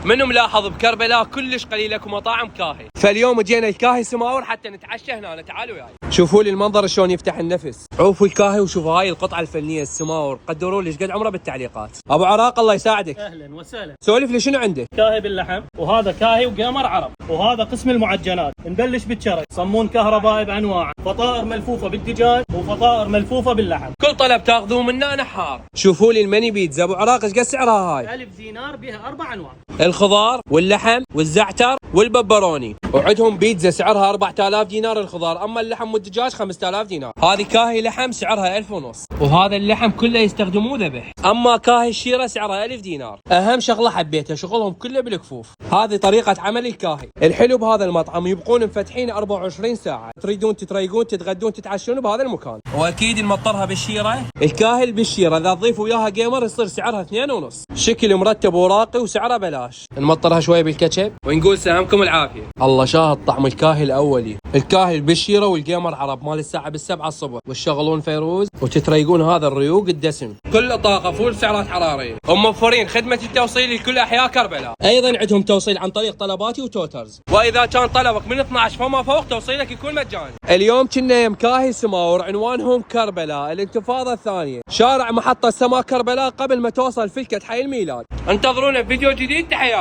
منو ملاحظ بكربلاء كلش قليل اكو مطاعم كاهي، فاليوم جينا الكاهي سماور حتى نتعشى هنا. تعالوا وياي شوفوا لي المنظر شلون يفتح النفس. عوفوا الكاهي وشوفوا هاي القطعه الفنيه السماور، قدروا لي ايش قد عمره بالتعليقات. ابو عراق الله يساعدك. اهلا وسهلا. سولف لي شنو عندك؟ كاهي باللحم، وهذا كاهي وقمر عرب، وهذا قسم المعجنات. نبلش بالشرق، صمون كهربائي بانواعه، فطائر ملفوفه بالدجاج وفطائر ملفوفه باللحم. كل طلب تاخذوه منا نحار. شوفوا لي الماني بيتزا ابو عراق ايش قد سعرها هاي؟ 1000 دينار بها 4 انواع. الخضار واللحم والزعتر والببروني، وعندهم بيتزا سعرها 4000 دينار الخضار، اما اللحم والدجاج 5000 دينار. هذه كاهي لحم سعرها 1500، وهذا اللحم كله يستخدموه ذبح. اما كاهي الشيره سعرها 1000 دينار. اهم شغله حبيتها شغلهم كله بالكفوف. هذه طريقه عمل الكاهي. الحلو بهذا المطعم يبقون مفتحين 24 ساعه، تريدون تتريقون تتغدون تتعشون بهذا المكان. واكيد نمطرها بالشيره. الكاهي بالشيره اذا تضيف وياها جيمر يصير سعرها 2.5، شكل مرتب وراقي وسعرها بلاش. نمطرها شوي بالكاتشب ونقول سلامكم العافيه. الله شاهد طعم الكاهي الاولي. الكاهي بالشيره والجيمر عرب مال الساعه 7 الصبح، وتشغلون فيروز وتتريقون هذا الريوق الدسم. كل طاقه فول سعرات حراريه، وموفرين خدمه التوصيل لكل احياء كربلاء. ايضا عندهم توصيل عن طريق طلباتي وتوترز، واذا كان طلبك من 12 فما فوق توصيلك يكون مجاني. اليوم كنا يم كاهي سماور، عنوانهم كربلاء الانتفاضه الثانيه، شارع محطه سما كربلاء قبل ما توصل فلكة حي الميلاد. انتظرونا بفيديو جديد. تحياتي.